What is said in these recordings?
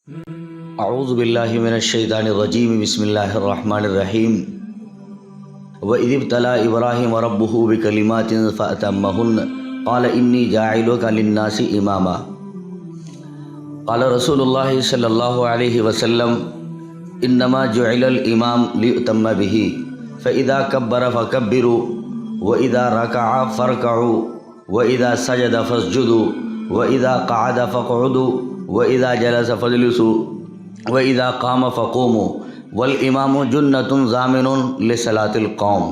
اعوذ باللہ من الشیطان الرجیم بسم اللہ الرحمن الرحیم وَإِذِ ابْتَلَىٰ إِبْرَاهِيمَ رَبُّهُ بِكَلِمَاتٍ فَأَتَمَّهُنَّ قَالَ إِنِّي جَاعِلُكَ لِلنَّاسِ إِمَامًا قال رسول اللہ صلی اللہ علیہ وسلم انما جعل الامام لیؤتم به فاذا کبر فکبروا واذا رکع فارکعوا واذا سجد فاسجدوا واذا قعد فاقعدوا واذا جلس فاجلسوا واذا قام فقوموا والامام جنۃ ضامن لصلاۃ القوم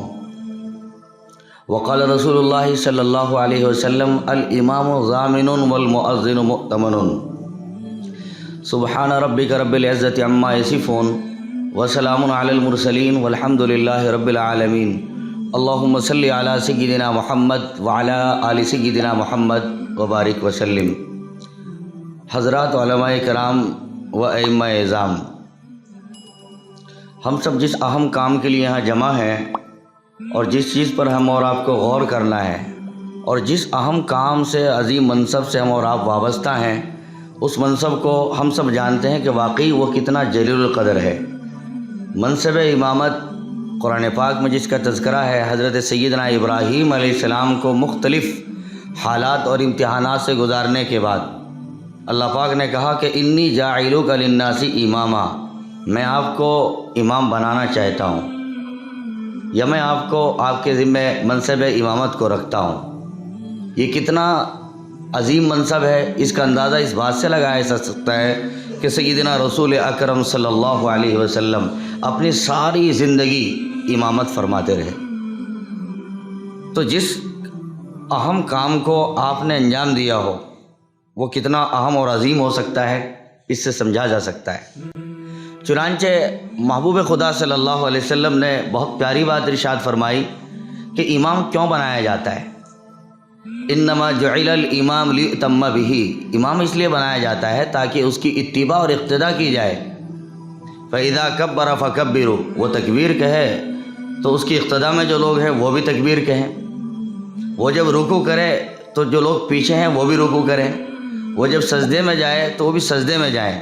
وقال رسول اللہ صلی اللہ علیہ وسلم الامام ضامن والمؤذن مؤتمن سبحان ربک رب العزت عما یصفون وسلام علی المرسلین والحمد للہ رب العالمین اللہم صلی علی سیدنا محمد وعلی آل سیدنا محمد وبارک وسلم۔ حضرات علماء کرام و ائمہ اعظام، ہم سب جس اہم کام کے لیے یہاں جمع ہیں اور جس چیز پر ہم اور آپ کو غور کرنا ہے اور جس اہم کام سے عظیم منصب سے ہم اور آپ وابستہ ہیں، اس منصب کو ہم سب جانتے ہیں کہ واقعی وہ کتنا جلیل القدر ہے۔ منصب امامت قرآن پاک میں جس کا تذکرہ ہے، حضرت سیدنا ابراہیم علیہ السلام کو مختلف حالات اور امتحانات سے گزارنے کے بعد اللہ پاک نے کہا کہ انی جاعلک للناس اماما، میں آپ کو امام بنانا چاہتا ہوں یا میں آپ کو آپ کے ذمہ منصب امامت کو رکھتا ہوں۔ یہ کتنا عظیم منصب ہے، اس کا اندازہ اس بات سے لگایا جا سکتا ہے کہ سیدنا رسول اکرم صلی اللہ علیہ وسلم اپنی ساری زندگی امامت فرماتے رہے۔ تو جس اہم کام کو آپ نے انجام دیا ہو وہ کتنا اہم اور عظیم ہو سکتا ہے، اس سے سمجھا جا سکتا ہے۔ چنانچہ محبوب خدا صلی اللہ علیہ وسلم نے بہت پیاری بات ارشاد فرمائی کہ امام کیوں بنایا جاتا ہے۔ انما جعل الامام لیؤتم به، امام اس لیے بنایا جاتا ہے تاکہ اس کی اتباع اور اقتداء کی جائے۔ فاذا کبر فکبروا، وہ تکبیر کہے تو اس کی اقتداء میں جو لوگ ہیں وہ بھی تکبیر کہیں، وہ جب رکوع کرے تو جو لوگ پیچھے ہیں وہ بھی رکوع کریں، وہ جب سجدے میں جائے تو وہ بھی سجدے میں جائیں۔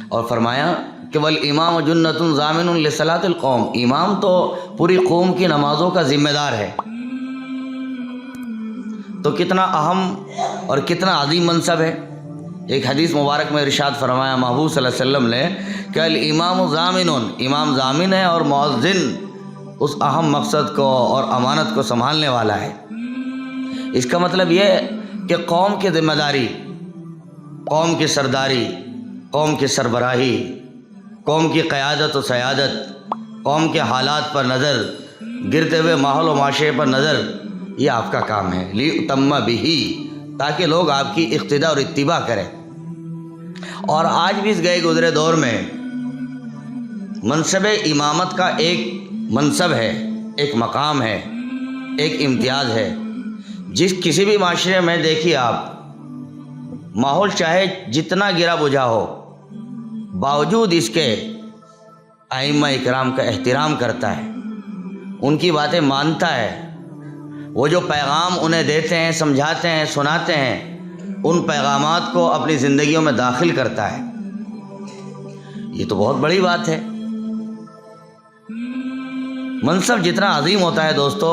اور فرمایا کہ والامام جنۃ ضامن لصلاۃ القوم، امام تو پوری قوم کی نمازوں کا ذمہ دار ہے۔ تو کتنا اہم اور کتنا عظیم منصب ہے۔ ایک حدیث مبارک میں ارشاد فرمایا محبوب صلی اللہ علیہ وسلم نے کہ الامام ضامن، امام ضامن ہے اور مؤذن اس اہم مقصد کو اور امانت کو سنبھالنے والا ہے۔ اس کا مطلب یہ کہ قوم کی ذمہ داری، قوم کی سرداری، قوم کی سربراہی، قوم کی قیادت و سیادت، قوم کے حالات پر نظر، گرتے ہوئے ماحول و معاشرے پر نظر، یہ آپ کا کام ہے لیؤتم بہ، تاکہ لوگ آپ کی اقتداء اور اتباع کریں۔ اور آج بھی اس گئے گزرے دور میں منصب امامت کا ایک منصب ہے، ایک مقام ہے، ایک امتیاز ہے۔ جس کسی بھی معاشرے میں دیکھیے آپ، ماحول چاہے جتنا گرا بجھا ہو، باوجود اس کے ائمہ اکرام کا احترام کرتا ہے، ان کی باتیں مانتا ہے، وہ جو پیغام انہیں دیتے ہیں، سمجھاتے ہیں، سناتے ہیں، ان پیغامات کو اپنی زندگیوں میں داخل کرتا ہے۔ یہ تو بہت بڑی بات ہے۔ منصب جتنا عظیم ہوتا ہے دوستو،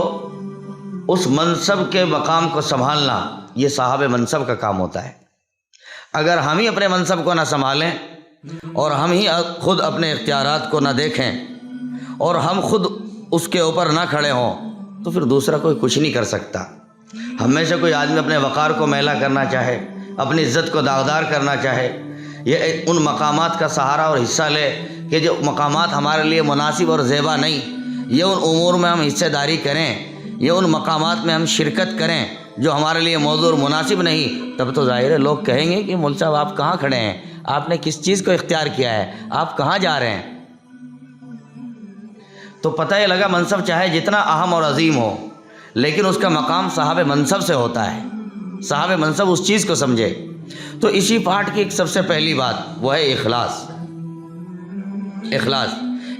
اس منصب کے مقام کو سنبھالنا یہ صاحب منصب کا کام ہوتا ہے۔ اگر ہم ہی اپنے منصب کو نہ سنبھالیں اور ہم ہی خود اپنے اختیارات کو نہ دیکھیں اور ہم خود اس کے اوپر نہ کھڑے ہوں تو پھر دوسرا کوئی کچھ نہیں کر سکتا۔ ہمیشہ کوئی آدمی اپنے وقار کو میلا کرنا چاہے، اپنی عزت کو داغدار کرنا چاہے، یہ ان مقامات کا سہارا اور حصہ لے کہ جو مقامات ہمارے لیے مناسب اور زیبا نہیں، یہ ان امور میں ہم حصہ داری کریں، یہ ان مقامات میں ہم شرکت کریں جو ہمارے لیے موضوع اور مناسب نہیں، تب تو ظاہر ہے لوگ کہیں گے کہ مول صاحب آپ کہاں کھڑے ہیں، آپ نے کس چیز کو اختیار کیا ہے، آپ کہاں جا رہے ہیں۔ تو پتہ یہ لگا منصب چاہے جتنا اہم اور عظیم ہو، لیکن اس کا مقام صاحب منصب سے ہوتا ہے۔ صاحب منصب اس چیز کو سمجھے۔ تو اسی پارٹ کی ایک سب سے پہلی بات وہ ہے اخلاص۔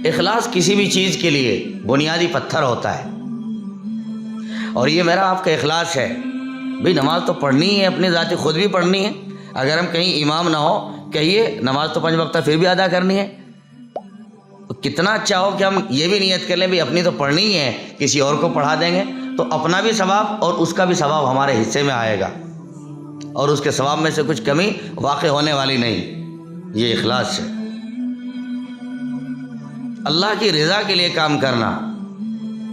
اخلاص کسی بھی چیز کے لیے بنیادی پتھر ہوتا ہے، اور یہ میرا آپ کا اخلاص ہے۔ بھئی نماز تو پڑھنی ہے، اپنی ذاتی خود بھی پڑھنی ہے، اگر ہم کہیں امام نہ ہو کہیے نماز تو 5 وقتہ پھر بھی ادا کرنی ہے. کتنا اچھا ہو کہ ہم یہ بھی نیت کر لیں بھی اپنی تو پڑھنی ہی ہے, کسی اور کو پڑھا دیں گے تو اپنا بھی ثواب اور اس کا بھی ثواب ہمارے حصے میں آئے گا, اور اس کے ثواب میں سے کچھ کمی واقع ہونے والی نہیں. یہ اخلاص ہے. اللہ کی رضا کے لیے کام کرنا,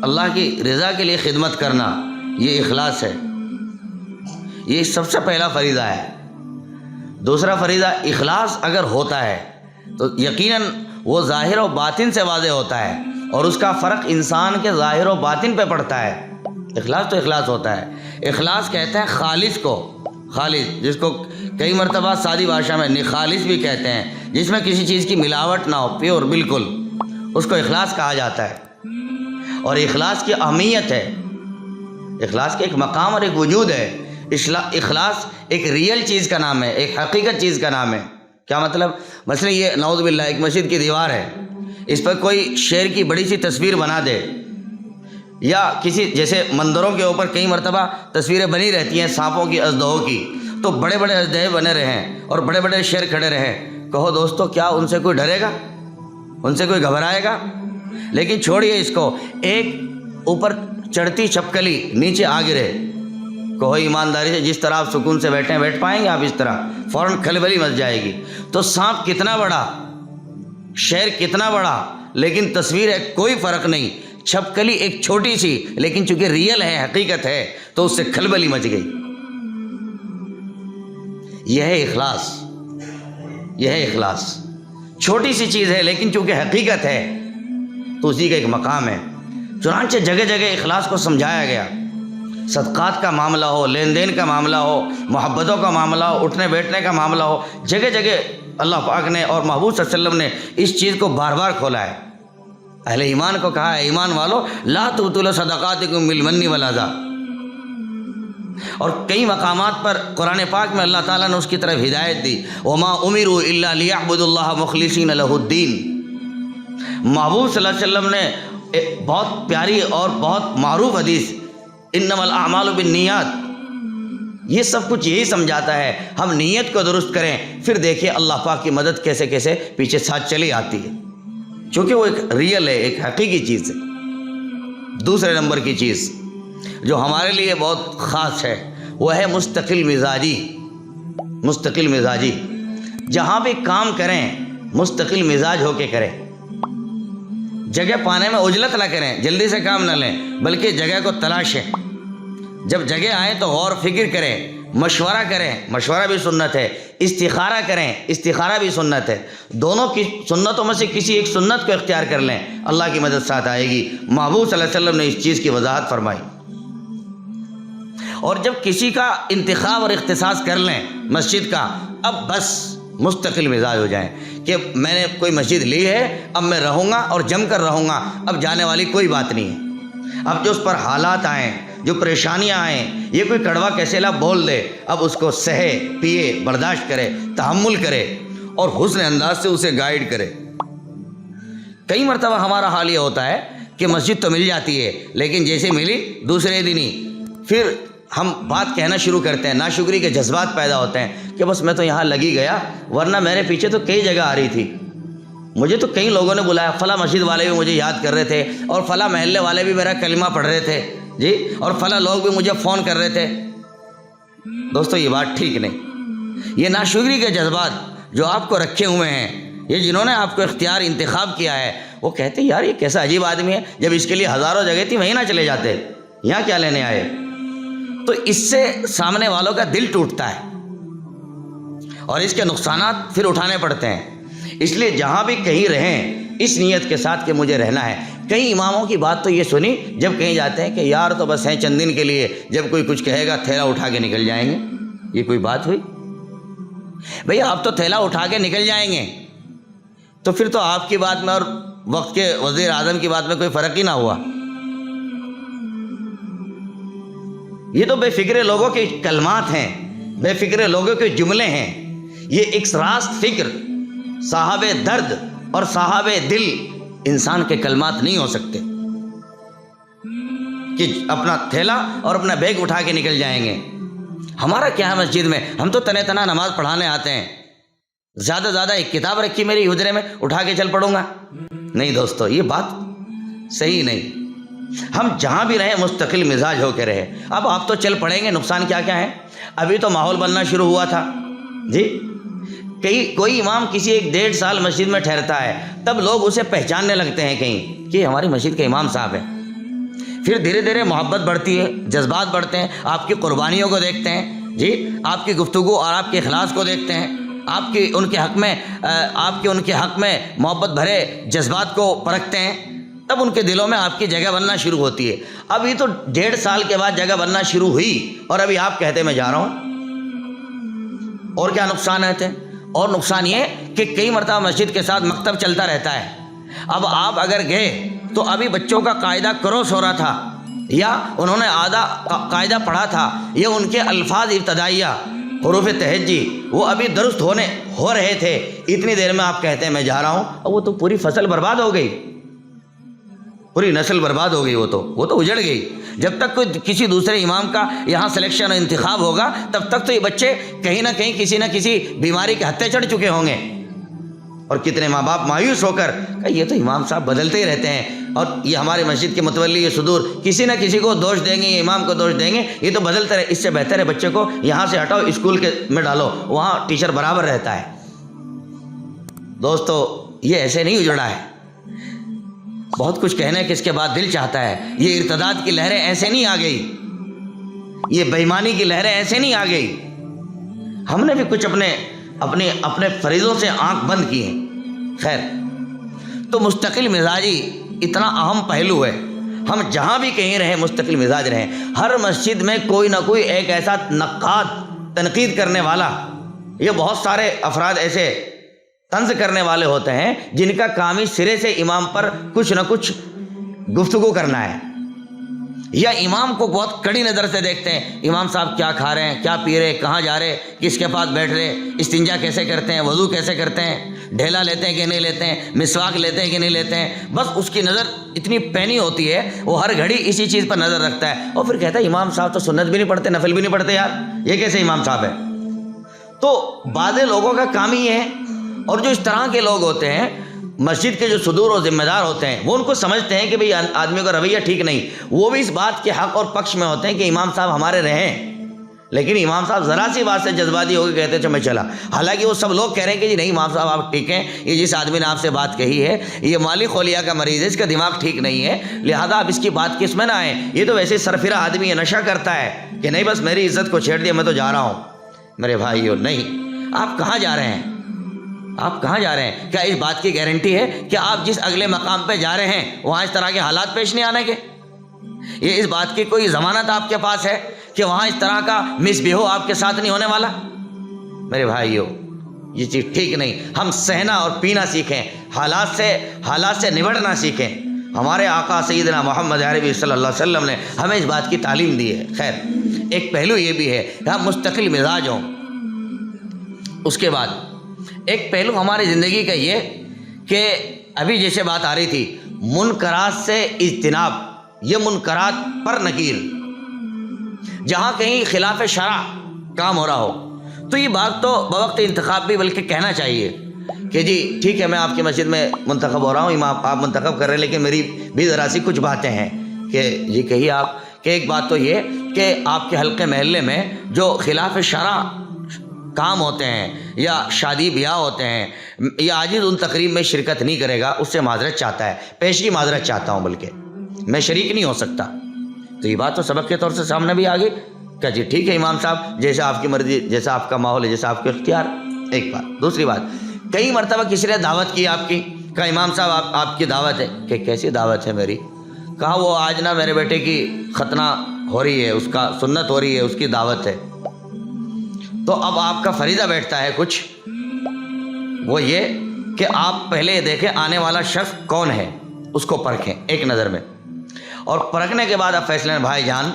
اللہ کی رضا کے لیے خدمت کرنا, یہ اخلاص ہے. یہ سب سے پہلا فریضہ ہے. دوسرا فریضہ, اخلاص اگر ہوتا ہے تو یقیناً وہ ظاہر و باطن سے واضح ہوتا ہے, اور اس کا فرق انسان کے ظاہر و باطن پہ پڑتا ہے. اخلاص تو اخلاص ہوتا ہے. اخلاص کہتے ہیں خالص کو, خالص جس کو کئی مرتبہ سادی بھاشا میں نخالص بھی کہتے ہیں, جس میں کسی چیز کی ملاوٹ نہ ہو, پیور بالکل, اس کو اخلاص کہا جاتا ہے. اور اخلاص کی اہمیت ہے, اخلاص کا ایک مقام اور ایک وجود ہے. اخلاص ایک ریئل چیز کا نام ہے, ایک حقیقت چیز کا نام ہے. کیا مطلب؟ مثلا یہ نعوذ باللہ ایک مسجد کی دیوار ہے, اس پر کوئی شیر کی بڑی سی تصویر بنا دے, یا کسی جیسے مندروں کے اوپر کئی مرتبہ تصویریں بنی رہتی ہیں سانپوں کی, اژدہوں کی, تو بڑے بڑے اژدہے بنے رہیں اور بڑے بڑے شیر کھڑے رہیں. کہو دوستو کیا ان سے کوئی ڈرے گا, ان سے کوئی گھبرائے گا؟ لیکن چھوڑیے اس کو, ایک اوپر چڑھتی چھپکلی نیچے آ گرے, کہو ایمانداری سے جس طرح آپ سکون سے بیٹھیں بیٹھ پائیں گے آپ اس طرح؟ فوراً کھلبلی مچ جائے گی. تو سانپ کتنا بڑا, شیر کتنا بڑا, لیکن تصویر ہے کوئی فرق نہیں. چھپکلی ایک چھوٹی سی, لیکن چونکہ ریئل ہے, حقیقت ہے, تو اس سے کھلبلی مچ گئی. یہ ہے اخلاص, یہ ہے اخلاص. چھوٹی سی چیز ہے لیکن چونکہ حقیقت ہے تو اسی کا ایک مقام ہے. چنانچہ جگہ جگہ اخلاص کو سمجھایا گیا. صدقات کا معاملہ ہو, لین دین کا معاملہ ہو, محبتوں کا معاملہ ہو, اٹھنے بیٹھنے کا معاملہ ہو, جگہ جگہ اللہ پاک نے اور محبوب صلی اللہ علیہ وسلم نے اس چیز کو بار بار کھولا ہے. اہل ایمان کو کہا ہے, ایمان والو لا تبطلوا صدقاتکم بالمن والاذی. اور کئی مقامات پر قرآن پاک میں اللہ تعالیٰ نے اس کی طرف ہدایت دی, وما امروا الا لیعبدوا اللہ مخلصین لہ الدین. محبوب صلی اللہ علیہ وسلم نے ایک بہت پیاری اور بہت معروف حدیث انما الاعمال بالنیات, یہ سب کچھ یہی سمجھاتا ہے ہم نیت کو درست کریں, پھر دیکھیں اللہ پاک کی مدد کیسے کیسے پیچھے ساتھ چلی آتی ہے, چونکہ وہ ایک ریئل ہے, ایک حقیقی چیز ہے. دوسرے نمبر کی چیز جو ہمارے لیے بہت خاص ہے وہ ہے مستقل مزاجی. مستقل مزاجی, جہاں بھی کام کریں مستقل مزاج ہو کے کریں. جگہ پانے میں عجلت نہ کریں, جلدی سے کام نہ لیں, بلکہ جگہ کو تلاشیں. جب جگہ آئے تو غور فکر کریں, مشورہ کریں, مشورہ بھی سنت ہے, استخارہ کریں, استخارہ بھی سنت ہے. دونوں کی سنتوں میں سے کسی ایک سنت کو اختیار کر لیں, اللہ کی مدد ساتھ آئے گی. محبوب صلی اللہ علیہ وسلم نے اس چیز کی وضاحت فرمائی. اور جب کسی کا انتخاب اور اختصاص کر لیں مسجد کا, اب بس مستقل مزاج ہو جائیں کہ میں نے کوئی مسجد لی ہے, اب میں رہوں گا اور جم کر رہوں گا, اب جانے والی کوئی بات نہیں ہے. اب جو اس پر حالات آئیں, جو پریشانیاں آئیں, یہ کوئی کڑوا کیسلا بول دے, اب اس کو سہے, پیے, برداشت کرے, تحمل کرے اور حسن انداز سے اسے گائیڈ کرے. کئی مرتبہ ہمارا حال یہ ہوتا ہے کہ مسجد تو مل جاتی ہے لیکن جیسے ملی دوسرے دن ہی پھر ہم بات کہنا شروع کرتے ہیں, ناشکری کے جذبات پیدا ہوتے ہیں کہ بس میں تو یہاں لگی گیا, ورنہ میرے پیچھے تو کئی جگہ آ رہی تھی, مجھے تو کئی لوگوں نے بلایا, فلاں مسجد والے بھی مجھے یاد کر رہے تھے, اور فلاں محلے والے بھی میرا کلمہ پڑھ رہے تھے جی, اور فلاں لوگ بھی مجھے فون کر رہے تھے. دوستو یہ بات ٹھیک نہیں. یہ ناشکری کے جذبات جو آپ کو رکھے ہوئے ہیں, یہ جنہوں نے آپ کو اختیار انتخاب کیا ہے, وہ کہتے ہیں یار یہ کیسا عجیب آدمی ہے, جب اس کے لیے ہزاروں جگہ تھی وہیں نہ چلے جاتے, یہاں کیا لینے آئے. تو اس سے سامنے والوں کا دل ٹوٹتا ہے اور اس کے نقصانات پھر اٹھانے پڑتے ہیں. اس لیے جہاں بھی کہیں رہیں اس نیت کے ساتھ کہ مجھے رہنا ہے. کئی اماموں کی بات تو یہ سنی جب کہیں جاتے ہیں کہ یار تو بس ہیں چند دن کے لیے, جب کوئی کچھ کہے گا تھیلا اٹھا کے نکل جائیں گے. یہ کوئی بات ہوئی بھئی؟ آپ تو تھیلا اٹھا کے نکل جائیں گے تو پھر تو آپ کی بات میں اور وقت کے وزیر اعظم کی بات میں کوئی فرق ہی نہ ہوا. یہ تو بے فکر لوگوں کے کلمات ہیں, بے فکر لوگوں کے جملے ہیں. یہ ایک راست فکر, صاحب درد اور صاحب دل انسان کے کلمات نہیں ہو سکتے کہ اپنا تھیلا اور اپنا بیگ اٹھا کے نکل جائیں گے. ہمارا کیا ہے مسجد میں؟ ہم تو تنے تنا نماز پڑھانے آتے ہیں، زیادہ زیادہ ایک کتاب رکھی میری حجرے میں، اٹھا کے چل پڑوں گا۔ نہیں دوستو، یہ بات صحیح نہیں۔ ہم جہاں بھی رہیں مستقل مزاج ہو کے رہے۔ اب آپ تو چل پڑیں گے، نقصان کیا کیا ہے؟ ابھی تو ماحول بننا شروع ہوا تھا جی، کوئی امام کسی 1-1.5 سال مسجد میں ٹھہرتا ہے، تب لوگ اسے پہچاننے لگتے ہیں کہیں کہ ہماری مسجد کا امام صاحب ہے۔ پھر دھیرے دھیرے محبت بڑھتی ہے، جذبات بڑھتے ہیں، آپ کی قربانیوں کو دیکھتے ہیں جی، آپ کی گفتگو اور آپ کے اخلاص کو دیکھتے ہیں، آپ کے ان کے حق میں محبت بھرے جذبات کو پرکھتے ہیں، تب ان کے دلوں میں آپ کی جگہ بننا شروع ہوتی ہے۔ ابھی تو 1.5 سال کے بعد جگہ بننا شروع ہوئی اور ابھی آپ کہتے میں جا رہا ہوں۔ اور کیا نقصانات ہیں؟ اور نقصان یہ کہ کئی مرتبہ مسجد کے ساتھ مکتب چلتا رہتا ہے۔ اب آپ اگر گئے تو ابھی بچوں کا قاعدہ کراس ہو رہا تھا، یا انہوں نے آدھا قاعدہ پڑھا تھا، یا ان کے الفاظ ابتدائیہ حروف تہجی وہ ابھی درست ہو رہے تھے، اتنی دیر میں آپ کہتے ہیں میں جا رہا ہوں، اور وہ تو پوری فصل برباد ہو گئی، پوری نسل برباد ہو گئی، وہ تو اجڑ گئی۔ جب تک کوئی کسی دوسرے امام کا یہاں سلیکشن اور انتخاب ہوگا، تب تک تو یہ بچے کہیں نہ کہیں کسی نہ کسی بیماری کے ہتھے چڑھ چکے ہوں گے، اور کتنے ماں باپ مایوس ہو کر کہ یہ تو امام صاحب بدلتے ہی رہتے ہیں، اور یہ ہمارے مسجد کے متولی صدور کسی نہ کسی کو دوش دیں گے، امام کو دوش دیں گے، یہ تو بدلتے رہے، اس سے بہتر ہے بچے کو یہاں سے ہٹاؤ، اسکول میں ڈالو، وہاں ٹیچر برابر رہتا ہے۔ دوستو، یہ ایسے نہیں اجڑا ہے۔ بہت کچھ کہنے کے اس کے بعد دل چاہتا ہے، یہ ارتداد کی لہریں ایسے نہیں آ گئی، یہ بے ایمانی کی لہریں ایسے نہیں آ گئی۔ ہم نے بھی کچھ اپنے فریضوں سے آنکھ بند کی ہیں۔ خیر، تو مستقل مزاجی اتنا اہم پہلو ہے۔ ہم جہاں بھی کہیں رہیں مستقل مزاج رہیں۔ ہر مسجد میں کوئی نہ کوئی ایک ایسا نقاد، تنقید کرنے والا، یہ بہت سارے افراد ایسے طنز کرنے والے ہوتے ہیں جن کا کام ہی سرے سے امام پر کچھ نہ کچھ گفتگو کرنا ہے، یا امام کو بہت کڑی نظر سے دیکھتے ہیں، امام صاحب کیا کھا رہے ہیں، کیا پی رہے، کہاں جا رہے، کس کے پاس بیٹھ رہے، استنجا کیسے کرتے ہیں، وضو کیسے کرتے ہیں، ڈھیلا لیتے ہیں کہ نہیں لیتے ہیں، مسواک لیتے ہیں کہ نہیں لیتے ہیں۔ بس اس کی نظر اتنی پینی ہوتی ہے، وہ ہر گھڑی اسی چیز پر نظر رکھتا ہے، اور پھر کہتا ہے امام صاحب تو سنت بھی نہیں پڑھتے، نفل بھی نہیں پڑھتے، یار یہ کیسے امام صاحب ہے؟ تو بعض لوگوں کا کام ہی ہے، اور جو اس طرح کے لوگ ہوتے ہیں، مسجد کے جو صدور اور ذمہ دار ہوتے ہیں، وہ ان کو سمجھتے ہیں کہ بھئی آدمی کا رویہ ٹھیک نہیں، وہ بھی اس بات کے حق اور پکش میں ہوتے ہیں کہ امام صاحب ہمارے رہیں، لیکن امام صاحب ذرا سی بات سے جذباتی ہو کے کہتے ہیں میں چلا، حالانکہ وہ سب لوگ کہہ رہے ہیں کہ جی نہیں امام صاحب آپ ٹھیک ہیں، یہ جس آدمی نے آپ سے بات کہی ہے یہ مالی خولیا کا مریض ہے، اس کا دماغ ٹھیک نہیں ہے، لہذا آپ اس کی بات کس میں نہ آئیں، یہ تو ویسے سرفرا آدمی ہے، نشہ کرتا ہے، کہ نہیں بس میری عزت کو چھیڑ دیا میں تو جا رہا ہوں۔ میرے بھائیو، نہیں، آپ کہاں جا رہے ہیں؟ آپ کہاں جا رہے ہیں؟ کیا اس بات کی گارنٹی ہے کہ آپ جس اگلے مقام پہ جا رہے ہیں وہاں اس طرح کے حالات پیش نہیں آنے کے؟ یہ اس بات کی کوئی ضمانت آپ کے پاس ہے کہ وہاں اس طرح کا مس بیہو آپ کے ساتھ نہیں ہونے والا؟ میرے بھائیو، یہ چیز ٹھیک نہیں۔ ہم سہنا اور پینا سیکھیں، حالات سے نبٹنا سیکھیں۔ ہمارے آقا سیدنا محمد عربی صلی اللہ علیہ وسلم نے ہمیں اس بات کی تعلیم دی ہے۔ خیر، ایک پہلو یہ بھی ہے کہ ہم مستقل مزاج ہوں۔ اس کے بعد ایک پہلو ہماری زندگی کا یہ کہ ابھی جیسے بات آ رہی تھی، منکرات سے اجتناب، یہ منکرات پر نکیر، جہاں کہیں خلاف شرع کام ہو رہا ہو تو یہ بات تو بوقت انتخاب بھی بلکہ کہنا چاہیے کہ جی ٹھیک ہے میں آپ کی مسجد میں منتخب ہو رہا ہوں، امام آپ منتخب کر رہے ہیں، لیکن میری بھی ذرا سی کچھ باتیں ہیں کہ جی کہیے آپ۔ کہ ایک بات تو یہ کہ آپ کے حلقے محلے میں جو خلاف شرع کام ہوتے ہیں یا شادی بیاہ ہوتے ہیں یا عاجز ان تقریب میں شرکت نہیں کرے گا، اس سے معذرت چاہتا ہے، پیشگی معذرت چاہتا ہوں، بلکہ میں شریک نہیں ہو سکتا۔ تو یہ بات تو سبق کے طور سے سامنے بھی آ گئی کہ جی ٹھیک ہے امام صاحب، جیسا آپ کی مرضی، جیسا آپ کا ماحول ہے، جیسا آپ کے اختیار۔ ایک بات۔ دوسری بات، کئی مرتبہ کسی نے دعوت کی آپ کی، کہا امام صاحب آپ کی دعوت ہے، کہ کیسی دعوت ہے میری؟ کہا وہ آج نا میرے بیٹے کی ختنہ ہو رہی ہے، اس کا سنت ہو رہی ہے، اس کی دعوت ہے۔ تو اب آپ کا فریضہ بیٹھتا ہے کچھ، وہ یہ کہ آپ پہلے دیکھیں آنے والا شخص کون ہے، اس کو پرکھیں ایک نظر میں، اور پرکھنے کے بعد آپ فیصلے میں بھائی جان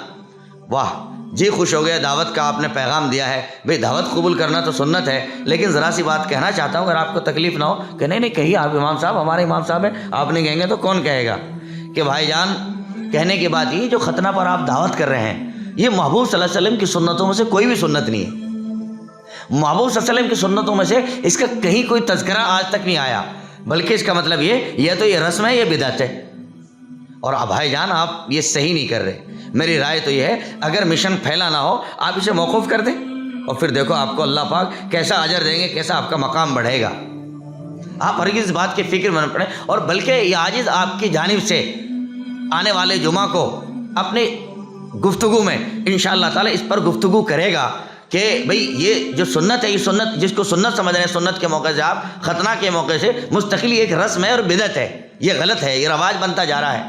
واہ جی خوش ہو گیا، دعوت کا آپ نے پیغام دیا ہے، بھئی دعوت قبول کرنا تو سنت ہے، لیکن ذرا سی بات کہنا چاہتا ہوں اگر آپ کو تکلیف نہ ہو، کہ نہیں کہیے آپ امام صاحب ہمارے امام صاحب ہیں، آپ نہیں کہیں گے تو کون کہے گا؟ کہ بھائی جان کہنے کی بات یہ جو ختنہ پر آپ دعوت کر رہے ہیں یہ محبوب صلی اللہ علیہ وسلم کی سنتوں میں سے کوئی بھی سنت نہیں ہے۔ محبوب صلی اللہ علیہ وسلم کی سنتوں میں سے اس کا کہیں کوئی تذکرہ آج تک نہیں آیا، بلکہ اس کا مطلب یہ تو یہ رسم ہے، یہ بدعت ہے۔ اور اب بھائی جان آپ یہ صحیح نہیں کر رہے۔ میری رائے تو یہ ہے اگر مشن پھیلانا ہو آپ اسے موقوف کر دیں، اور پھر دیکھو آپ کو اللہ پاک کیسا اجر دیں گے، کیسا آپ کا مقام بڑھے گا۔ آپ ہرگز اس بات کی فکر میں نہ پڑیں، اور بلکہ یہ عاجز آپ کی جانب سے آنے والے جمعہ کو اپنی گفتگو میں انشاءاللہ تعالی اس پر گفتگو کرے گا کہ بھئی یہ جو سنت ہے، یہ سنت جس کو سنت سمجھ رہے ہیں، سنت کے موقع سے آپ ختنہ کے موقع سے مستقل ایک رسم ہے اور بدعت ہے، یہ غلط ہے، یہ رواج بنتا جا رہا ہے۔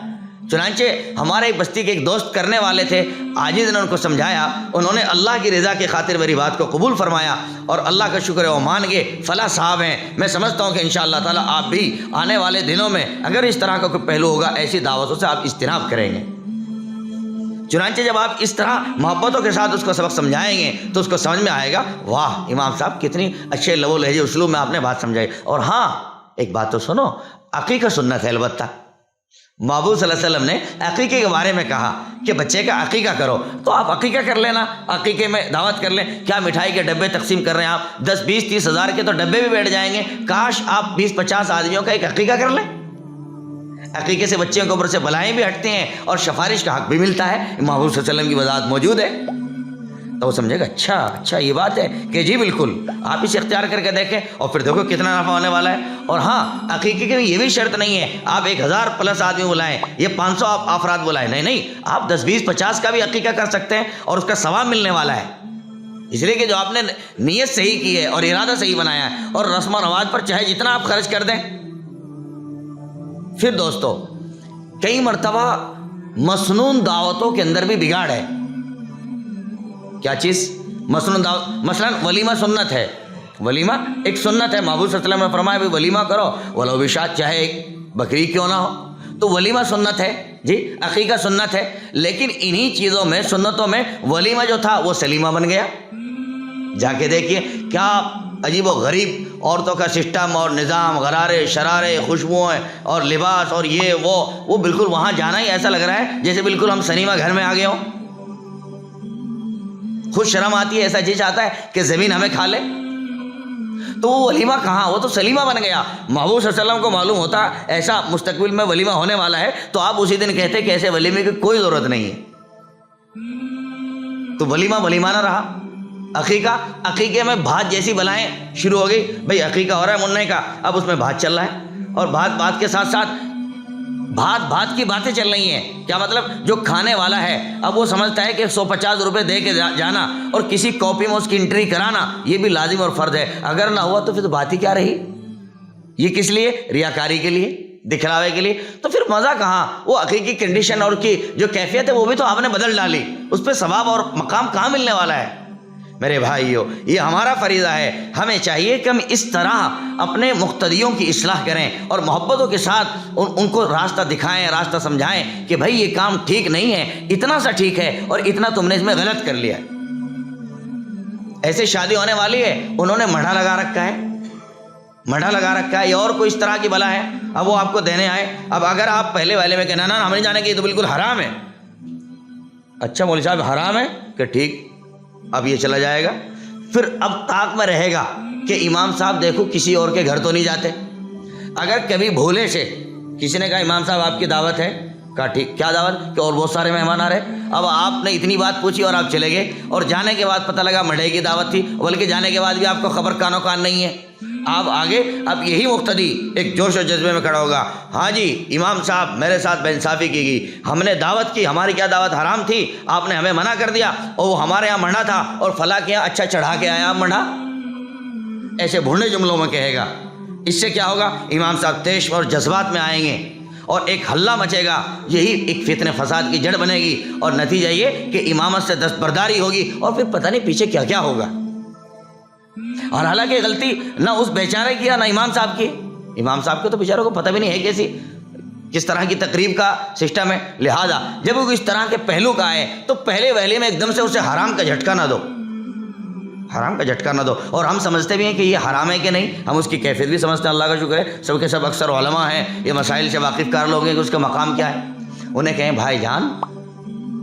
چنانچہ ہمارے ایک بستی کے ایک دوست کرنے والے تھے، عاجز نے ان کو سمجھایا، انہوں نے اللہ کی رضا کی خاطر میری بات کو قبول فرمایا، اور اللہ کا شکر ہے وہ مان گئے، فلاح صاحب ہیں۔ میں سمجھتا ہوں کہ انشاءاللہ تعالی آپ بھی آنے والے دنوں میں اگر اس طرح کا کوئی پہلو ہوگا، ایسی دعوتوں سے آپ اجتناب کریں گے۔ چنانچہ جب آپ اس طرح محبتوں کے ساتھ اس کو سبق سمجھائیں گے تو اس کو سمجھ میں آئے گا، واہ امام صاحب کتنی اچھے لب و لہجے اسلوب میں آپ نے بات سمجھائی۔ اور ہاں ایک بات تو سنو، عقیقہ سنت ہے البتہ۔ محبوب صلی اللہ علیہ وسلم نے عقیقے کے بارے میں کہا کہ بچے کا عقیقہ کرو، تو آپ عقیقہ کر لینا، عقیقے میں دعوت کر لیں۔ کیا مٹھائی کے ڈبے تقسیم کر رہے ہیں آپ؟ 10 20 30 ہزار کے تو ڈبے بھی بیٹھ جائیں گے، کاش آپ 20 50 آدمیوں کا ایک عقیقہ کر لیں۔ عقیقے سے بچوں کے اوپر سے بلائیں بھی ہٹتے ہیں اور سفارش کا حق بھی ملتا ہے، محبوب صلی اللہ علیہ وسلم کی وضاحت موجود ہے۔ تو وہ سمجھے گا اچھا یہ بات ہے کہ جی بالکل آپ اسے اختیار کر کے دیکھیں، اور پھر دیکھو کتنا نفع ہونے والا ہے۔ اور ہاں عقیقے کی یہ بھی شرط نہیں ہے آپ 1000+ آدمی بلائیں، یہ 500 افراد بلائیں، نہیں، آپ 10 20 50 کا بھی عقیقہ کر سکتے ہیں اور اس کا ثواب ملنے والا ہے، اس لیے کہ جو آپ نے نیت صحیح کی ہے اور ارادہ صحیح بنایا ہے، اور رسم و رواج پر چاہے جتنا آپ خرچ کر دیں۔ پھر دوستو کئی مرتبہ مسنون دعوتوں کے اندر بھی بگاڑ ہے۔ کیا چیز؟ مسنون دعوت، مثلا ولیمہ سنت ہے، ولیمہ ایک سنت ہے، محبوب صلی اللہ علیہ وسلم نے فرمایا بھی ولیمہ کرو ولو بشات، چاہے ایک بکری کیوں نہ ہو، تو ولیمہ سنت ہے جی، عقیقہ سنت ہے۔ لیکن انہی چیزوں میں سنتوں میں ولیمہ جو تھا وہ سلیمہ بن گیا۔ جا کے دیکھیے کیا عجیب و غریب عورتوں کا سسٹم اور نظام، غرارے شرارے، خوشبوئیں اور لباس اور یہ وہ بالکل وہاں جانا ہی ایسا لگ رہا ہے جیسے بالکل ہم سنیما گھر میں آ گئے ہوں۔ خود شرم آتی ہے، ایسا جی چاہتا ہے کہ زمین ہمیں کھا لے۔ تو وہ ولیمہ کہاں، وہ تو سلیمہ بن گیا۔ محبوب صلی اللہ علیہ وسلم کو معلوم ہوتا ایسا مستقبل میں ولیمہ ہونے والا ہے، تو آپ اسی دن کہتے کہ ایسے ولیمے کی کوئی ضرورت نہیں ہے، تو ولیمہ نہ رہا۔ عقیقے میں بھات جیسی بلائیں شروع ہو گئی، بھئی عقیقہ ہو رہا ہے منع کا، اب اس میں بھات چل رہا ہے، اور بھات کے ساتھ ساتھ بھات کی باتیں چل رہی ہیں۔ کیا مطلب؟ جو کھانے والا ہے اب وہ سمجھتا ہے کہ 150 روپے دے کے جانا اور کسی کاپی میں اس کی انٹری کرانا یہ بھی لازم اور فرض ہے، اگر نہ ہوا تو پھر تو بات ہی کیا رہی؟ یہ کس لیے؟ ریاکاری کے لیے، دکھلاوے کے لیے۔ تو پھر مزہ کہاں؟ وہ عقیقی کنڈیشن اور کی جو کیفیت ہے وہ بھی تو آپ نے بدل ڈالی، اس پہ ثواب اور مقام کہاں ملنے والا ہے؟ میرے بھائیو یہ ہمارا فریضہ ہے، ہمیں چاہیے کہ ہم اس طرح اپنے مقتدیوں کی اصلاح کریں اور محبتوں کے ساتھ ان کو راستہ دکھائیں، راستہ سمجھائیں کہ بھائی یہ کام ٹھیک نہیں ہے، اتنا سا ٹھیک ہے اور اتنا تم نے اس میں غلط کر لیا۔ ایسے شادی ہونے والی ہے، انہوں نے مڑھا لگا رکھا ہے یا اور کوئی اس طرح کی بلا ہے، اب وہ آپ کو دینے آئے۔ اب اگر آپ پہلے والے میں کہنا نا ہم نہیں جانے کی، یہ تو بالکل حرام ہے۔ اچھا مولوی صاحب حرام ہے کہ ٹھیک، اب یہ چلا جائے گا، پھر اب طاق میں رہے گا کہ امام صاحب دیکھو کسی اور کے گھر تو نہیں جاتے۔ اگر کبھی بھولے سے کسی نے کہا امام صاحب آپ کی دعوت ہے، کہا ٹھیک، کیا دعوت؟ کہ اور بہت سارے مہمان آ رہے۔ اب آپ نے اتنی بات پوچھی اور آپ چلے گئے، اور جانے کے بعد پتہ لگا مڑھے کی دعوت تھی، بلکہ جانے کے بعد بھی آپ کو خبر کانوں کان نہیں ہے۔ آپ آگے اب یہی مقتدی ایک جوش و جذبے میں کھڑا ہوگا، ہاں جی امام صاحب میرے ساتھ بے انصافی کی گئی، ہم نے دعوت کی، ہماری کیا دعوت حرام تھی، آپ نے ہمیں منع کر دیا، اور وہ ہمارے یہاں مڑھا تھا اور فلاں کے یہاں اچھا چڑھا کے آیا مڑھا، ایسے بھونڈے جملوں میں کہے گا۔ اس سے کیا ہوگا؟ امام صاحب تیش اور جذبات میں آئیں گے اور ایک حلہ مچے گا، یہی ایک فتنہ فساد کی جڑ بنے گی، اور نتیجہ یہ کہ امامت سے دستبرداری ہوگی، اور پھر پتہ نہیں پیچھے کیا کیا ہوگا۔ اور حالانکہ غلطی نہ اس بیچارے کی نہ امام صاحب کی، امام صاحب کو تو بیچاروں کو پتہ بھی نہیں ہے کس طرح کی تقریب کا سسٹم ہے، لہذا جب وہ اس طرح کے پہلو کا آئے تو پہلے وہلے میں ایک دم سے اسے حرام کا جھٹکا نہ دو، اور ہم سمجھتے بھی ہیں کہ یہ حرام ہے کہ نہیں، ہم اس کی کیفیت بھی سمجھتے ہیں، اللہ کا شکر ہے سب کے سب اکثر علماء ہیں، یہ مسائل سے واقف کار لوگ ہیں کہ اس کا مقام کیا ہے۔ انہیں کہیں بھائی جان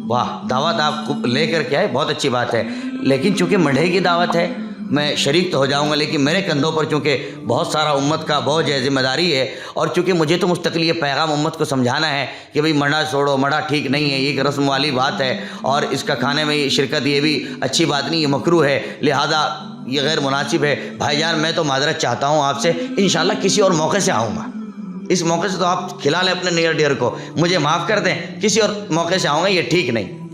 واہ، دعوت آپ لے کر کے آئے، بہت اچھی بات ہے، لیکن چونکہ مڈھے کی دعوت ہے میں شریک تو ہو جاؤں گا، لیکن میرے کندھوں پر چونکہ بہت سارا امت کا بوجھ ہے، ذمہ داری ہے، اور چونکہ مجھے تو مستقل یہ پیغام امت کو سمجھانا ہے کہ بھئی مڈھا چھوڑو، مڈھا ٹھیک نہیں ہے، یہ ایک رسم والی بات ہے، اور اس کا کھانے میں یہ شرکت یہ بھی اچھی بات نہیں، یہ مکروہ ہے، لہذا یہ غیر مناسب ہے۔ بھائی جان میں تو معذرت چاہتا ہوں آپ سے، انشاءاللہ کسی اور موقع سے آؤں گا، اس موقع سے تو آپ کھلا لیں اپنے نیئر ڈیئر کو، مجھے معاف کر دیں، کسی اور موقع سے آؤں گا، یہ ٹھیک نہیں۔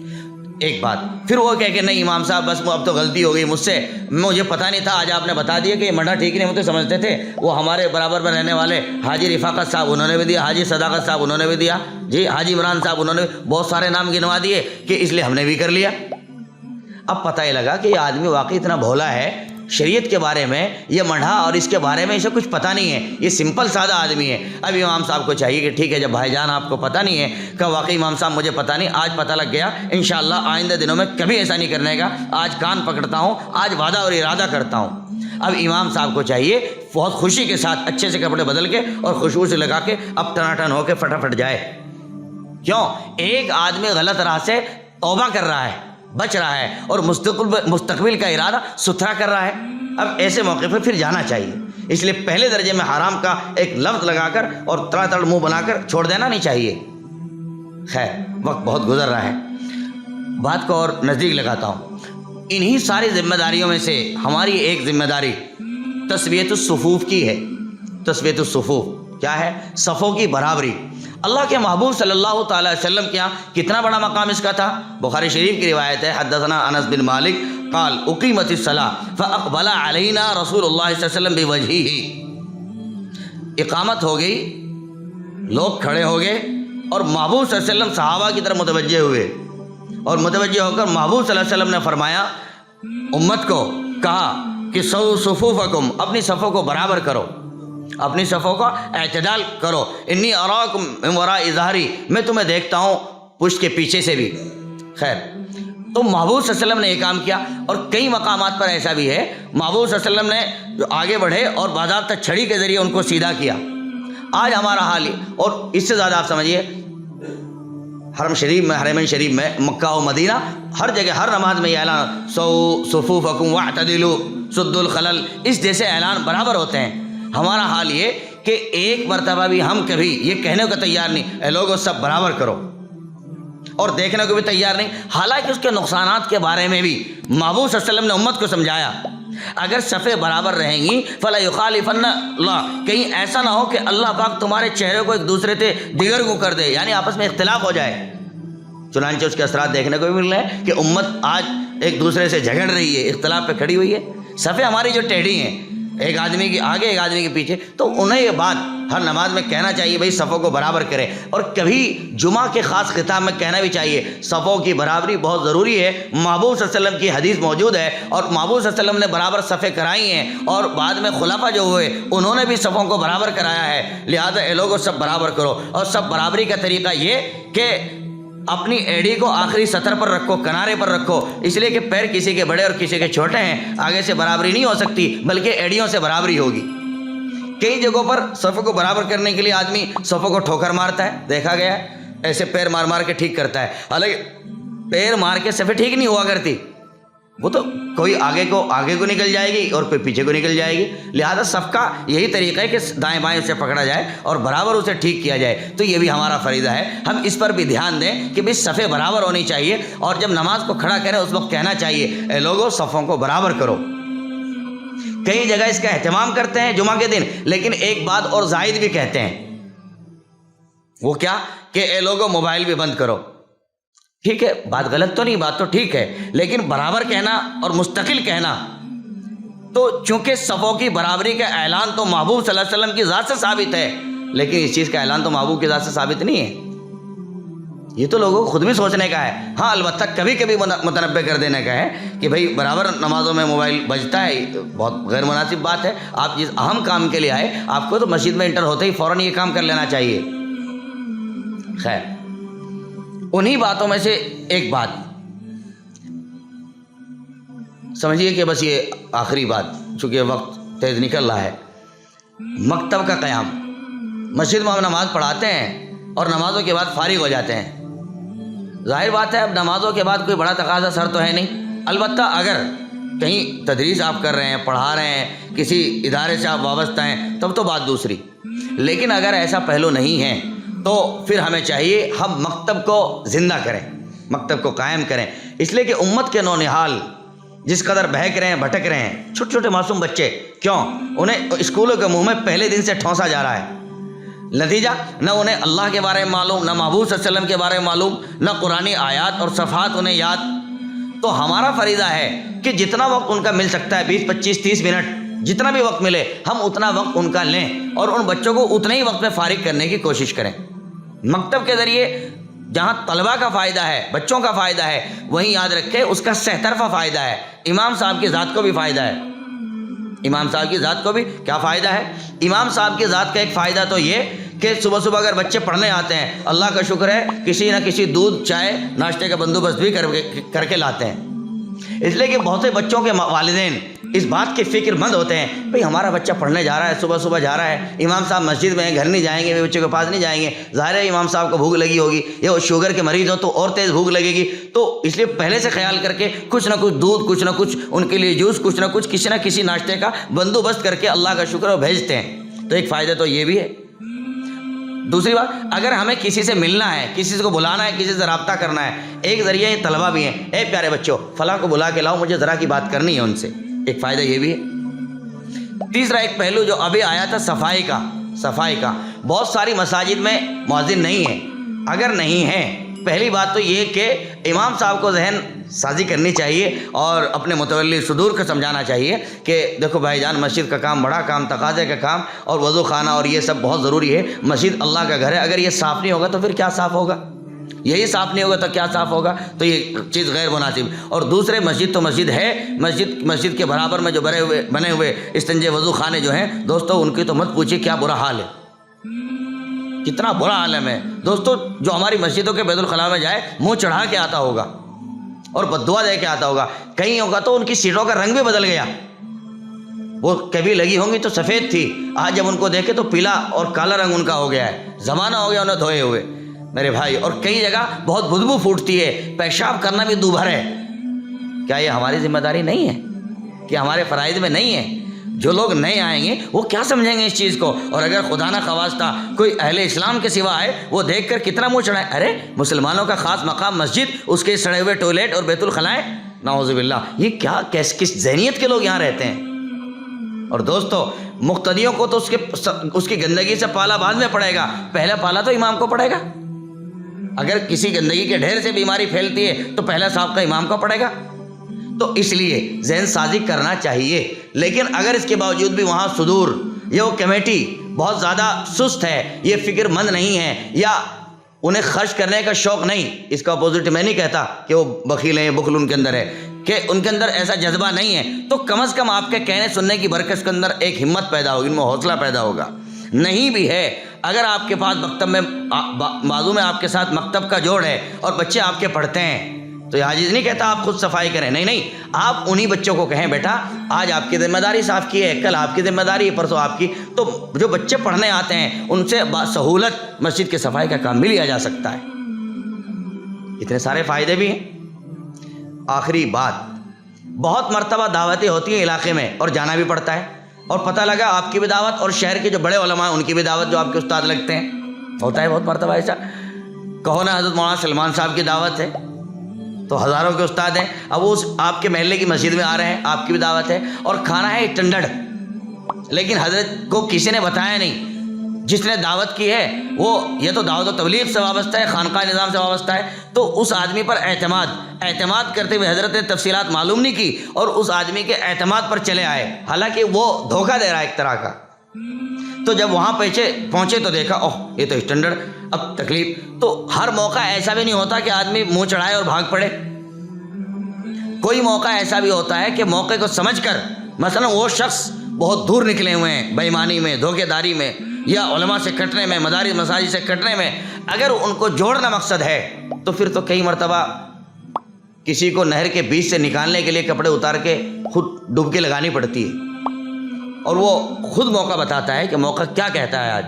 ایک بات پھر وہ کہہ کہ نہیں امام صاحب بس اب تو غلطی ہو گئی مجھ سے، مجھے پتہ نہیں تھا، آج آپ نے بتا دیا کہ یہ مڈھا ٹھیک نہیں، ہوتے سمجھتے تھے۔ وہ ہمارے برابر میں رہنے والے حاجی رفاقت صاحب انہوں نے بھی دیا، حاجی صداقت صاحب انہوں نے بھی دیا، جی حاجی عمران صاحب انہوں نے بہت سارے نام گنوا دیے کہ اس لیے ہم نے بھی کر لیا۔ اب پتہ ہی لگا کہ یہ آدمی واقعی اتنا بھولا ہے، شریعت کے بارے میں یہ مڈھا اور اس کے بارے میں اسے کچھ پتہ نہیں ہے، یہ سمپل سادہ آدمی ہے۔ اب امام صاحب کو چاہیے کہ ٹھیک ہے جب بھائی جان آپ کو پتہ نہیں ہے کہ واقعی امام صاحب مجھے پتہ نہیں، آج پتہ لگ گیا، انشاءاللہ آئندہ دنوں میں کبھی ایسا نہیں کرنے کا، آج کان پکڑتا ہوں، آج وعدہ اور ارادہ کرتا ہوں۔ اب امام صاحب کو چاہیے بہت خوشی کے ساتھ اچھے سے کپڑے بدل کے اور خوشبو سے لگا کے اب ٹناٹن ہو کے فٹافٹ جائے۔ کیوں؟ ایک آدمی غلط راہ سے توبہ کر رہا ہے، بچ رہا ہے، اور مستقبل کا ارادہ ستھرا کر رہا ہے۔ اب ایسے موقع پر پھر جانا چاہیے، اس لیے پہلے درجے میں حرام کا ایک لفظ لگا کر اور تڑا تڑ منہ بنا کر چھوڑ دینا نہیں چاہیے۔ خیر وقت بہت گزر رہا ہے، بات کو اور نزدیک لگاتا ہوں۔ انہی ساری ذمہ داریوں میں سے ہماری ایک ذمہ داری تسویۃ الصفوف کی ہے۔ تسویۃ الصفوف کیا ہے؟ صفوں کی برابری۔ اللہ کے محبوب صلی اللہ تعالی وسلم کے یہاں کتنا بڑا مقام اس کا تھا۔ بخاری شریف کی روایت ہے، حدثنا انس بن مالک قال اقیمت الصلاۃ فاقبل علینا رسول اللہ صلی اللہ علیہ وسلم بوجہہ۔ اقامت ہو گئی، لوگ کھڑے ہو گئے اور محبوب صلی اللہ علیہ وسلم صحابہ کی طرف متوجہ ہوئے، اور متوجہ ہو کر محبوب صلی اللہ علیہ وسلم نے فرمایا، امت کو کہا کہ سو صفوفکم، اپنی صفوں کو برابر کرو، اپنی صفوں کا اعتدال کرو، انی اراکم من وراء ظہری، میں تمہیں دیکھتا ہوں پشت کے پیچھے سے بھی۔ خیر تو محبوب صلی اللہ علیہ وسلم نے یہ کام کیا، اور کئی مقامات پر ایسا بھی ہے محبوب صلی اللہ علیہ وسلم نے جو آگے بڑھے اور باضابطہ چھڑی کے ذریعے ان کو سیدھا کیا۔ آج ہمارا حال ہی، اور اس سے زیادہ آپ سمجھیے حرم شریف میں، حرمین شریف میں، مکہ و مدینہ، ہر جگہ ہر نماز میں یہ اعلان سو صفوفکم واعتدلوا سدوا الخلل، اس جیسے اعلان برابر ہوتے ہیں۔ ہمارا حال یہ کہ ایک مرتبہ بھی ہم کبھی یہ کہنے کو تیار نہیں، اے لوگوں سب برابر کرو، اور دیکھنے کو بھی تیار نہیں، حالانکہ اس کے نقصانات کے بارے میں بھی محبوب صلی اللہ علیہ وسلم نے امت کو سمجھایا۔ اگر صفیں برابر رہیں گی فلا یخالفن اللہ، کہیں ایسا نہ ہو کہ اللہ پاک تمہارے چہرے کو ایک دوسرے سے دیگر کو کر دے، یعنی آپس میں اختلاف ہو جائے۔ چنانچہ اس کے اثرات دیکھنے کو بھی مل رہے ہیں کہ امت آج ایک دوسرے سے جھگڑ رہی ہے، اختلاف پہ کھڑی ہوئی ہے۔ صفیں ہماری جو ٹیڑھی ہیں، ایک آدمی کی آگے ایک آدمی کے پیچھے، تو انہیں یہ بات ہر نماز میں کہنا چاہیے بھائی صفوں کو برابر کریں، اور کبھی جمعہ کے خاص خطاب میں کہنا بھی چاہیے صفوں کی برابری بہت ضروری ہے۔ محبوب صلی اللہ علیہ وسلم کی حدیث موجود ہے، اور محبوب صلی اللہ علیہ وسلم نے برابر صفیں کرائی ہیں، اور بعد میں خلفاء جو ہوئے انہوں نے بھی صفوں کو برابر کرایا ہے، لہذا اے لوگوں سب برابر کرو۔ اور سب برابری کا طریقہ یہ کہ اپنی ایڑی کو آخری سطر پر رکھو، کنارے پر رکھو، اس لیے کہ پیر کسی کے بڑے اور کسی کے چھوٹے ہیں، آگے سے برابری نہیں ہو سکتی بلکہ ایڑیوں سے برابری ہوگی۔ کئی جگہوں پر صفوں کو برابر کرنے کے لیے آدمی صفوں کو ٹھوکر مارتا ہے، دیکھا گیا ہے، ایسے پیر مار مار کے ٹھیک کرتا ہے، حالانکہ پیر مار کے صفیں ٹھیک نہیں ہوا کرتی، وہ تو کوئی آگے کو نکل جائے گی اور کوئی پیچھے کو نکل جائے گی، لہذا صف کا یہی طریقہ ہے کہ دائیں بائیں اسے پکڑا جائے اور برابر اسے ٹھیک کیا جائے۔ تو یہ بھی ہمارا فریضہ ہے، ہم اس پر بھی دھیان دیں کہ بھئی صفیں برابر ہونی چاہیے، اور جب نماز کو کھڑا کریں اس وقت کہنا چاہیے اے لوگوں صفوں کو برابر کرو۔ کئی جگہ اس کا اہتمام کرتے ہیں جمعہ کے دن، لیکن ایک بات اور زائد بھی کہتے ہیں، وہ کیا کہ اے لوگوں موبائل بھی بند کرو۔ ٹھیک ہے، بات غلط تو نہیں، بات تو ٹھیک ہے، لیکن برابر کہنا اور مستقل کہنا، تو چونکہ صفوں کی برابری کا اعلان تو محبوب صلی اللہ علیہ وسلم کی ذات سے ثابت ہے، لیکن اس چیز کا اعلان تو محبوب کی ذات سے ثابت نہیں ہے، یہ تو لوگوں کو خود بھی سوچنے کا ہے۔ ہاں البتہ کبھی کبھی متنبع کر دینے کا ہے کہ بھائی برابر نمازوں میں موبائل بجتا ہے، بہت غیر مناسب بات ہے۔ آپ جس اہم کام کے لیے آئے، آپ کو تو مسجد میں انٹر ہوتے ہی فوراً یہ کام کر لینا چاہیے۔ خیر انہی باتوں میں سے ایک بات سمجھیے کہ بس یہ آخری بات، چونکہ وقت تیز نکل رہا ہے، مکتب کا قیام۔ مسجد میں ہم نماز پڑھاتے ہیں اور نمازوں کے بعد فارغ ہو جاتے ہیں، ظاہر بات ہے اب نمازوں کے بعد کوئی بڑا تقاضا سر تو ہے نہیں، البتہ اگر کہیں تدریس آپ کر رہے ہیں، پڑھا رہے ہیں، کسی ادارے سے آپ وابستہ ہیں، تب تو بات دوسری، لیکن اگر ایسا پہلو نہیں ہے تو پھر ہمیں چاہیے ہم مکتب کو زندہ کریں، مکتب کو قائم کریں، اس لیے کہ امت کے نونہال جس قدر بہک رہے ہیں، بھٹک رہے ہیں، چھوٹے چھوٹے معصوم بچے، کیوں؟ انہیں اسکولوں کے منہ میں پہلے دن سے ٹھونسا جا رہا ہے، نتیجہ نہ انہیں اللہ کے بارے میں معلوم، نہ محبوب صلی اللہ علیہ وسلم کے بارے میں معلوم، نہ قرآنی آیات اور صفحات انہیں یاد۔ تو ہمارا فریضہ ہے کہ جتنا وقت ان کا مل سکتا ہے، 20 25 30 منٹ، جتنا بھی وقت ملے ہم اتنا وقت ان کا لیں اور ان بچوں کو اتنے ہی وقت میں فارغ کرنے کی کوشش کریں۔ مکتب کے ذریعے جہاں طلباء کا فائدہ ہے، بچوں کا فائدہ ہے، وہیں یاد رکھے اس کا سہ طرفہ فائدہ ہے، امام صاحب کی ذات کو بھی فائدہ ہے۔ امام صاحب کی ذات کو بھی کیا فائدہ ہے؟ امام صاحب کی ذات کا ایک فائدہ تو یہ کہ صبح صبح اگر بچے پڑھنے آتے ہیں، اللہ کا شکر ہے کسی نہ کسی دودھ چائے ناشتے کا بندوبست بھی کر کے لاتے ہیں، اس لیے کہ بہت سے بچوں کے والدین اس بات کے فکر مند ہوتے ہیں، بھئی ہمارا بچہ پڑھنے جا رہا ہے، صبح صبح جا رہا ہے، امام صاحب مسجد میں گھر نہیں جائیں گے، بچے کے پاس نہیں جائیں گے، ظاہر ہے امام صاحب کو بھوک لگی ہوگی، یا وہ شوگر کے مریض ہو تو اور تیز بھوک لگے گی، تو اس لیے پہلے سے خیال کر کے کچھ نہ کچھ دودھ، کچھ نہ کچھ ان کے لیے جوس، کچھ نہ کچھ کسی نہ کسی ناشتے کا بندوبست کر کے اللہ کا شکر وہ بھیجتے ہیں۔ تو ایک فائدہ تو یہ بھی ہے۔ دوسری بات، اگر ہمیں کسی سے ملنا ہے، کسی کو بلانا ہے، کسی سے رابطہ کرنا ہے، ایک ذریعہ یہ طلبہ بھی ہیں، اے پیارے بچوں فلاں کو بلا کے لاؤ، مجھے ذرا کی بات کرنی ہے ان سے، ایک فائدہ یہ بھی ہے۔ تیسرا ایک پہلو جو ابھی آیا تھا صفائی کا، بہت ساری مساجد میں مؤذن نہیں ہے، اگر نہیں ہے پہلی بات تو یہ کہ امام صاحب کو ذہن سازی کرنی چاہیے اور اپنے متولی صدور کو سمجھانا چاہیے کہ دیکھو بھائی جان، مسجد کا کام بڑا کام، تقاضے کا کام اور وضو خانہ اور یہ سب بہت ضروری ہے، مسجد اللہ کا گھر ہے، اگر یہ صاف نہیں ہوگا تو پھر کیا صاف ہوگا؟ یہی صاف نہیں ہوگا تو کیا صاف ہوگا؟ تو یہ چیز غیر مناسب۔ اور دوسرے، مسجد تو مسجد ہے، مسجد کے برابر میں جو بنے ہوئے استنجے وضو خانے جو ہیں دوستو، ان کی تو مت پوچھیے کیا برا حال ہے، کتنا برا عالم ہے دوستو۔ جو ہماری مسجدوں کے بیت الخلاء میں جائے منہ چڑھا کے آتا ہوگا اور بددعا دے کے آتا ہوگا، کہیں ہوگا تو ان کی سیٹوں کا رنگ بھی بدل گیا، وہ کبھی لگی ہوں گی تو سفید تھی، آج جب ان کو دیکھے تو پیلا اور کالا رنگ ان کا ہو گیا ہے، زمانہ ہو گیا انہیں دھوئے ہوئے میرے بھائی، اور کئی جگہ بہت بدبو پھوٹتی ہے، پیشاب کرنا بھی دوبھر ہے۔ کیا یہ ہماری ذمہ داری نہیں ہے؟ کہ ہمارے فرائض میں نہیں ہے؟ جو لوگ نئے آئیں گے وہ کیا سمجھیں گے اس چیز کو؟ اور اگر خدا نہ خواستہ کوئی اہل اسلام کے سوا آئے، وہ دیکھ کر کتنا منہ چڑھائے، ارے مسلمانوں کا خاص مقام مسجد، اس کے سڑے ہوئے ٹوائلٹ اور بیت الخلائیں، نعوذ باللہ، یہ کیا کس ذہنیت کے لوگ یہاں رہتے ہیں؟ اور دوستو، مقتدیوں کو تو اس کی گندگی سے پالا بعد میں پڑے گا، پہلا پالا تو امام کو پڑے گا۔ اگر کسی گندگی کے ڈھیر سے بیماری پھیلتی ہے تو پہلا صاحب کا امام کا پڑے گا۔ تو اس لیے ذہن سازی کرنا چاہیے، لیکن اگر اس کے باوجود بھی وہاں صدور یا وہ کمیٹی بہت زیادہ سست ہے، یہ فکر مند نہیں ہے، یا انہیں خرچ کرنے کا شوق نہیں، اس کا اپوزٹ میں نہیں کہتا کہ وہ بخیل ہیں، بخل ان کے اندر ہے، کہ ان کے اندر ایسا جذبہ نہیں ہے، تو کم از کم آپ کے کہنے سننے کی برکت کے اندر ایک ہمت پیدا ہوگی، ان میں حوصلہ پیدا ہوگا۔ نہیں بھی ہے، اگر آپ کے پاس مکتب میں بازو میں آپ کے ساتھ مکتب کا جوڑ ہے اور بچے آپ کے پڑھتے ہیں، تو یہ عاجز نہیں کہتا آپ خود صفائی کریں، نہیں، آپ انہی بچوں کو کہیں بیٹا آج آپ کی ذمہ داری صاف کی ہے، کل آپ کی ذمہ داری ہے، پرسوں آپ کی، تو جو بچے پڑھنے آتے ہیں ان سے سہولت مسجد کے صفائی کا کام بھی لیا جا سکتا ہے۔ اتنے سارے فائدے بھی ہیں۔ آخری بات، بہت مرتبہ دعوتیں ہوتی ہیں علاقے میں اور جانا بھی پڑتا ہے، اور پتہ لگا آپ کی بھی دعوت اور شہر کے جو بڑے علماء ہیں ان کی بھی دعوت، جو آپ کے استاد لگتے ہیں، ہوتا ہے بہت مرتبہ ایسا۔ کہو نا حضرت مولانا سلمان صاحب کی دعوت ہے تو ہزاروں کے استاد ہیں، اب وہ آپ کے محلے کی مسجد میں آ رہے ہیں، آپ کی بھی دعوت ہے، اور کھانا ہے ٹنڈڑ، لیکن حضرت کو کسی نے بتایا نہیں، جس نے دعوت کی ہے وہ یہ تو دعوت و تبلیغ سے وابستہ ہے، خانقاہ نظام سے وابستہ ہے، تو اس آدمی پر اعتماد کرتے ہوئے حضرت نے تفصیلات معلوم نہیں کی اور اس آدمی کے اعتماد پر چلے آئے، حالانکہ وہ دھوکہ دے رہا ہے ایک طرح کا۔ تو جب وہاں پہنچے تو دیکھا اوہ یہ تو اسٹینڈرڈ، اب تکلیف۔ تو ہر موقع ایسا بھی نہیں ہوتا کہ آدمی منہ چڑھائے اور بھاگ پڑے، کوئی موقع ایسا بھی ہوتا ہے کہ موقع کو سمجھ کر، مثلا وہ شخص بہت دور نکلے ہوئے ہیں بے ایمانی میں، دھوکے داری میں، یا علماء سے کٹنے میں، مدارس مساجد سے کٹنے میں، اگر ان کو جوڑنا مقصد ہے تو پھر تو کئی مرتبہ کسی کو نہر کے بیچ سے نکالنے کے لیے کپڑے اتار کے خود ڈبکی لگانی پڑتی ہے، اور وہ خود موقع بتاتا ہے کہ موقع کیا کہتا ہے آج،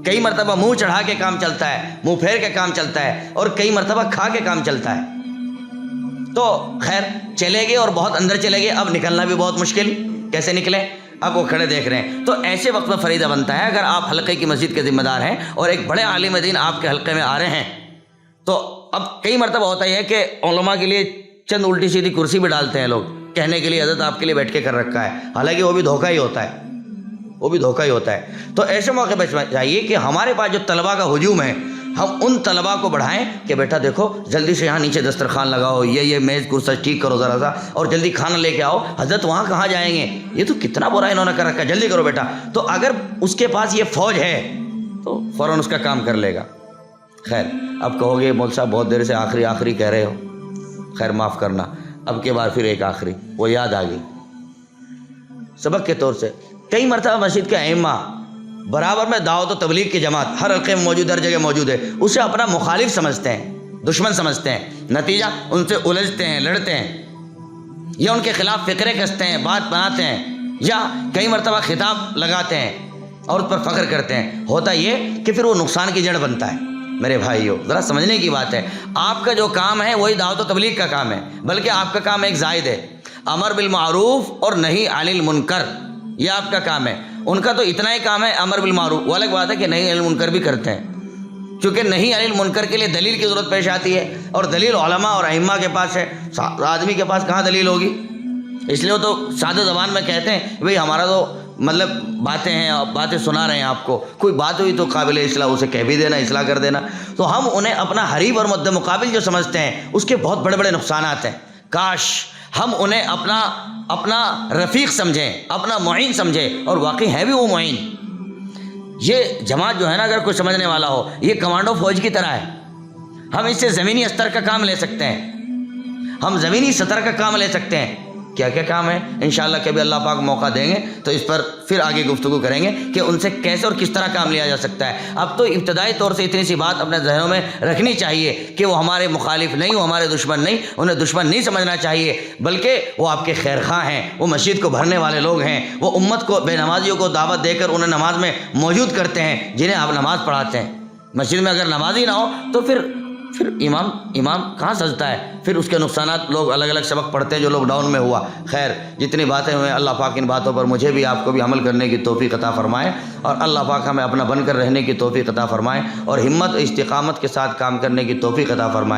کئی مرتبہ منہ چڑھا کے کام چلتا ہے، منہ پھیر کے کام چلتا ہے، اور کئی مرتبہ کھا کے کام چلتا ہے۔ تو خیر چلے گئے اور بہت اندر چلے گئے، اب نکلنا بھی بہت مشکل، کیسے نکلیں؟ اب وہ کھڑے دیکھ رہے ہیں۔ تو ایسے وقت میں فریضہ بنتا ہے، اگر آپ حلقے کی مسجد کے ذمہ دار ہیں اور ایک بڑے عالم دین آپ کے حلقے میں آ رہے ہیں، تو اب کئی مرتبہ ہوتا ہے کہ علماء کے لیے چند الٹی سیدھی کرسی بھی ڈالتے ہیں لوگ، کہنے کے لیے حضرت آپ کے لیے بیٹھ کے کر رکھا ہے، حالانکہ وہ بھی دھوکہ ہی ہوتا ہے، وہ بھی دھوکہ ہی ہوتا ہے۔ تو ایسے موقع پہ چاہیے کہ ہمارے پاس جو طلباء کا ہجوم ہے، ہم ان طلباء کو بڑھائیں کہ بیٹا دیکھو جلدی سے یہاں نیچے دسترخوان لگاؤ، یہ میز کرسی ٹھیک کرو ذرا سا، اور جلدی کھانا لے کے آؤ، حضرت وہاں کہاں جائیں گے، یہ تو کتنا برا انہوں نے کر رکھا ہے، جلدی کرو بیٹا۔ تو اگر اس کے پاس یہ فوج ہے تو فوراً اس کا کام کر لے گا۔ خیر اب کہو گے مول صاحب بہت دیر سے آخری کہہ رہے ہو، خیر معاف کرنا، اب کے بعد پھر ایک آخری وہ یاد آ گئی سبق کے طور سے۔ کئی مرتبہ مسجد کے ائمہ برابر میں دعوت و تبلیغ کی جماعت ہر حلقے میں موجود، ہر جگہ موجود ہے، اسے اپنا مخالف سمجھتے ہیں، دشمن سمجھتے ہیں، نتیجہ ان سے الجھتے ہیں، لڑتے ہیں، یا ان کے خلاف فقرے کستے ہیں، بات بناتے ہیں، یا کئی مرتبہ خطاب لگاتے ہیں اور اس پر فخر کرتے ہیں۔ ہوتا یہ کہ پھر وہ نقصان کی جڑ بنتا ہے۔ میرے بھائیو ذرا سمجھنے کی بات ہے، آپ کا جو کام ہے وہی دعوت و تبلیغ کا کام ہے، بلکہ آپ کا کام ایک زائد ہے، امر بالمعروف اور نہی عن المنکر، یہ آپ کا کام ہے۔ ان کا تو اتنا ہی کام ہے امر بالمعروف، وہ الگ بات ہے کہ نہی عن المنکر بھی کرتے ہیں، چونکہ نہی عن المنکر کے لیے دلیل کی ضرورت پیش آتی ہے، اور دلیل علماء اور ائمہ کے پاس ہے، آدمی کے پاس کہاں دلیل ہوگی؟ اس لیے وہ تو سادہ زبان میں کہتے ہیں بھئی ہمارا تو مطلب باتیں ہیں، باتیں سنا رہے ہیں آپ کو، کوئی بات ہوئی تو قابل اصلاح اسے کہہ بھی دینا، اصلاح کر دینا۔ تو ہم انہیں اپنا حریف اور مد مقابل جو سمجھتے ہیں اس کے بہت بڑے بڑے نقصانات ہیں۔ کاش ہم انہیں اپنا رفیق سمجھیں، اپنا معین سمجھیں، اور واقعی ہے بھی وہ معین۔ یہ جماعت جو ہے نا، اگر کوئی سمجھنے والا ہو، یہ کمانڈو فوج کی طرح ہے، ہم اس سے زمینی استر کا کام لے سکتے ہیں، ہم زمینی سطح کا کام لے سکتے ہیں۔ کیا کیا کام ہے انشاءاللہ کبھی اللہ پاک موقع دیں گے تو اس پر پھر آگے گفتگو کریں گے کہ ان سے کیسے اور کس طرح کام لیا جا سکتا ہے۔ اب تو ابتدائی طور سے اتنی سی بات اپنے ذہنوں میں رکھنی چاہیے کہ وہ ہمارے مخالف نہیں، وہ ہمارے دشمن نہیں، انہیں دشمن نہیں سمجھنا چاہیے، بلکہ وہ آپ کے خیر خواہ ہیں، وہ مسجد کو بھرنے والے لوگ ہیں، وہ امت کو، بے نمازیوں کو دعوت دے کر انہیں نماز میں موجود کرتے ہیں، جنہیں آپ نماز پڑھاتے ہیں۔ مسجد میں اگر نمازی نہ ہو تو پھر امام کہاں سجتا ہے؟ پھر اس کے نقصانات لوگ الگ الگ سبق پڑھتے ہیں جو لاک ڈاؤن میں ہوا۔ خیر جتنی باتیں ہوئیں، اللہ پاک ان باتوں پر مجھے بھی آپ کو بھی عمل کرنے کی توفیق عطا فرمائے، اور اللہ پاک ہمیں اپنا بن کر رہنے کی توفیق عطا فرمائے، اور ہمت و استقامت کے ساتھ کام کرنے کی توفیق عطا فرمائے۔